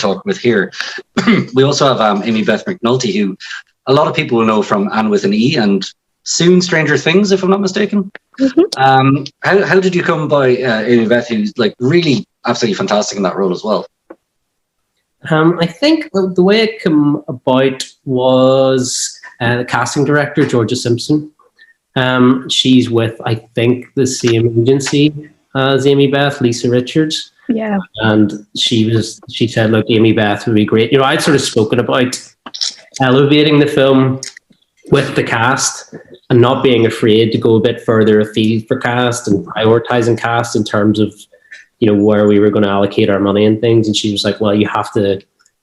talk with here. We also have Amybeth Mcnulty, who a lot of people will know from Anne with an E and soon Stranger Things, if I'm not mistaken. Mm-hmm. How did you come by Amybeth, who's like really absolutely fantastic in that role as well? I think the way it came about was the casting director, Georgia Simpson. She's with, I think, the same agency as Amybeth, Lisa Richards. Yeah. And she said, look, Amybeth would be great. You know, I'd sort of spoken about elevating the film with the cast and not being afraid to go a bit further afield for cast and prioritizing cast in terms of, you know, where we were going to allocate our money and things. And she was like, well, you have to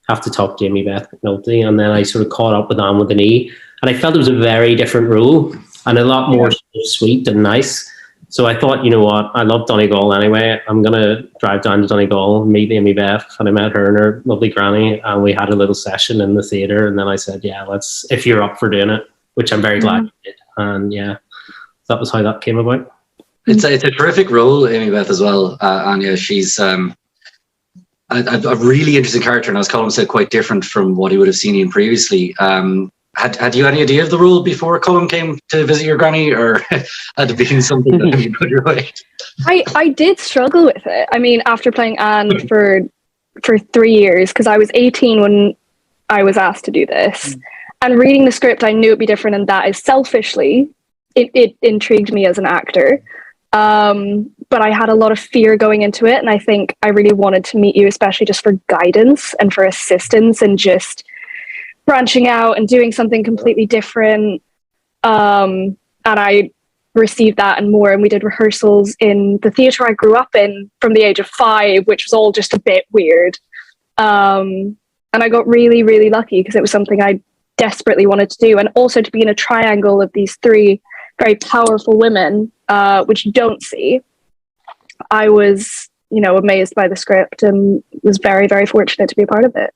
talk to Amybeth Mcnulty. And then I sort of caught up with Anne with an E. And I felt it was a very different role and a lot more sweet and nice. So I thought, you know what, I love Donegal anyway. I'm going to drive down to Donegal, meet Amybeth. And I met her and her lovely granny. And we had a little session in the theatre. And then I said, yeah, if you're up for doing it, which I'm very glad you did. And yeah, that was how that came about. It's a terrific role, Amybeth, as well. Anya, she's a really interesting character, and as Colin said, quite different from what he would have seen in previously. Had you any idea of the role before Colin came to visit your granny, or had it been something that you put your way? I did struggle with it. I mean, after playing Anne for 3 years, because I was 18 when I was asked to do this, and reading the script, I knew it'd be different, and that is selfishly, it intrigued me as an actor. But I had a lot of fear going into it, and I think I really wanted to meet you, especially just for guidance and for assistance and just branching out and doing something completely different. And I received that and more, and we did rehearsals in the theatre I grew up in from the age of 5, which was all just a bit weird. And I got really, really lucky because it was something I desperately wanted to do, and also to be in a triangle of these 3 very powerful women, which you don't see. I was, you know, amazed by the script and was very, very fortunate to be a part of it.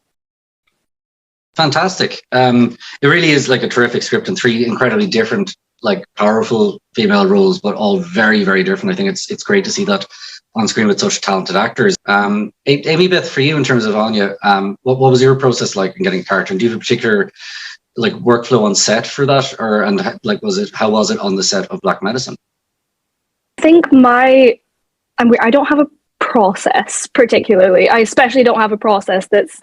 Fantastic. It really is like a terrific script and 3 incredibly different, like powerful female roles, but all very, very different. I think it's great to see that on screen with such talented actors. Amybeth, for you in terms of Anya, what was your process like in getting a character? And do you have a particular like workflow on set for that, or how was it on the set of Black Medicine? I think I don't have a process particularly. I especially don't have a process that's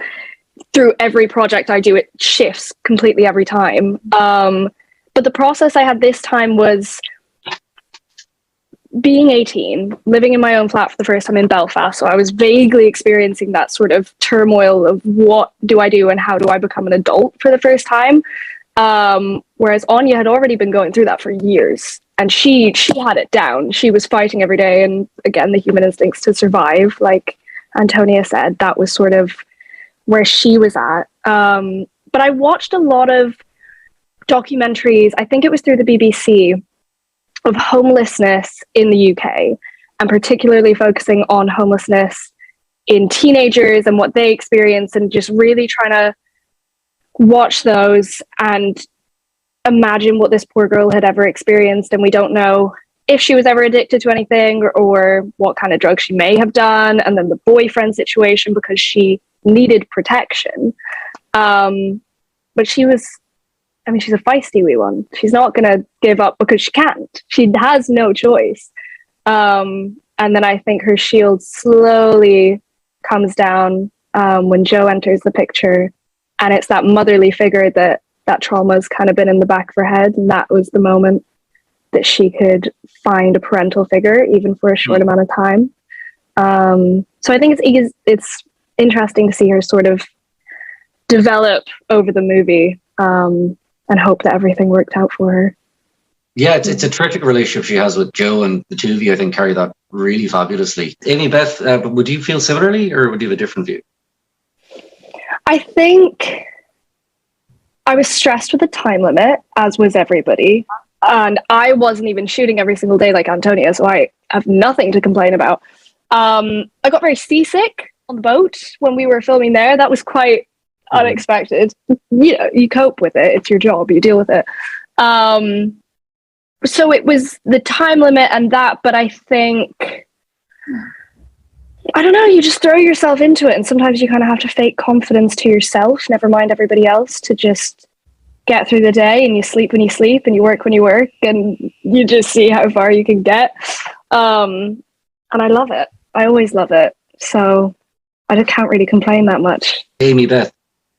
through every project I do. It shifts completely every time. But the process I had this time was being 18, living in my own flat for the first time in Belfast. So I was vaguely experiencing that sort of turmoil of what do I do and how do I become an adult for the first time. Whereas Anya had already been going through that for years. And she had it down. She was fighting every day. And again, the human instincts to survive, like Antonia said, that was sort of where she was at. But I watched a lot of documentaries, I think it was through the BBC, of homelessness in the UK, and particularly focusing on homelessness in teenagers and what they experience, and just really trying to watch those and imagine what this poor girl had ever experienced. And we don't know if she was ever addicted to anything or what kind of drugs she may have done, and then the boyfriend situation because she needed protection. But she was, I mean, she's a feisty wee one. She's not going to give up because she can't. She has no choice. And then I think her shield slowly comes down when Joe enters the picture, and it's that motherly figure that trauma's kind of been in the back of her head, and that was the moment that she could find a parental figure, even for a short amount of time. So I think it's interesting to see her sort of develop over the movie, and hope that everything worked out for her. Yeah, it's a terrific relationship she has with Joe, and the two of you, I think, carry that really fabulously. Amybeth, would you feel similarly, or would you have a different view? I think I was stressed with the time limit, as was everybody. And I wasn't even shooting every single day like Antonia, so I have nothing to complain about. I got very seasick on the boat when we were filming there. That was quite unexpected. You know, you cope with it. It's your job. You deal with it. So it was the time limit and that, but I think I don't know, you just throw yourself into it, and sometimes you kind of have to fake confidence to yourself, never mind everybody else, to just get through the day, and you sleep when you sleep and you work when you work, and you just see how far you can get. And I love it. I always love it. So I just can't really complain that much. Amybeth,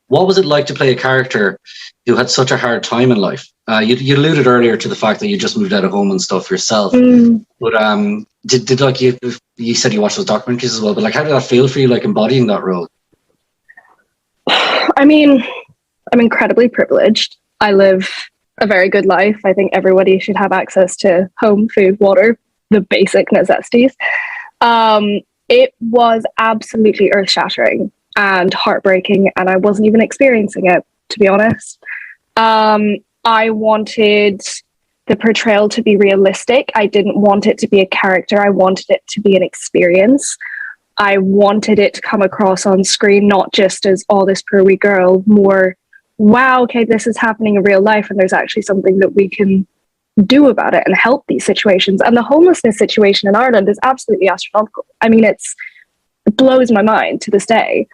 what was it like to play a character who had such a hard time in life? You alluded earlier to the fact that you just moved out of home and stuff yourself. But did like you said you watched those documentaries as well, but like how did that feel for you, like embodying that role? I mean, I'm incredibly privileged. I live a very good life. I think everybody should have access to home, food, water, the basic necessities. It was absolutely earth-shattering and heartbreaking, and I wasn't even experiencing it, to be honest. I wanted the portrayal to be realistic. I didn't want it to be a character. I wanted it to be an experience. I wanted it to come across on screen not just as, oh, this poor wee girl, more, wow, okay, this is happening in real life, and there's actually something that we can do about it and help these situations. And the homelessness situation in Ireland is absolutely astronomical. I mean, it blows my mind to this day.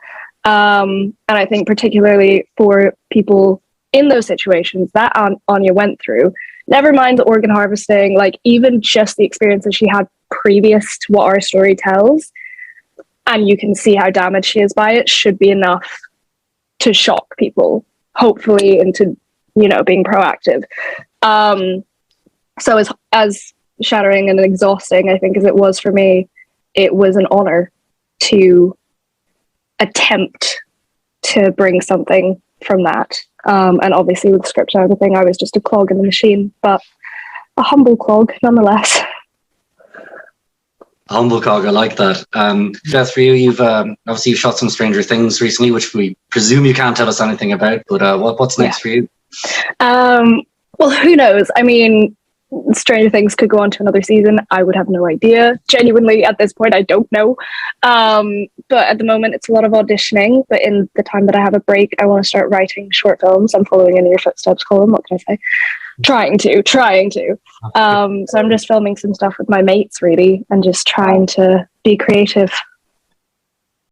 And I think particularly for people in those situations that Anya went through, never mind the organ harvesting, like even just the experiences she had previous to what our story tells, and you can see how damaged she is by it, should be enough to shock people, hopefully, into, you know, being proactive. So as shattering and exhausting, I think, as it was for me, it was an honor to attempt to bring something from that. And obviously with script and everything, I was just a clog in the machine, but a humble clog nonetheless. Humble cog, I like that. Beth, for you, you've obviously you've shot some Stranger Things recently, which we presume you can't tell us anything about, but what's next for you? Well, who knows? I mean, Stranger Things could go on to another season. I would have no idea. Genuinely, at this point, I don't know. But at the moment, it's a lot of auditioning. But in the time that I have a break, I want to start writing short films. I'm following in your footsteps, Colin. What can I say? Trying to. So I'm just filming some stuff with my mates, really, and just trying to be creative.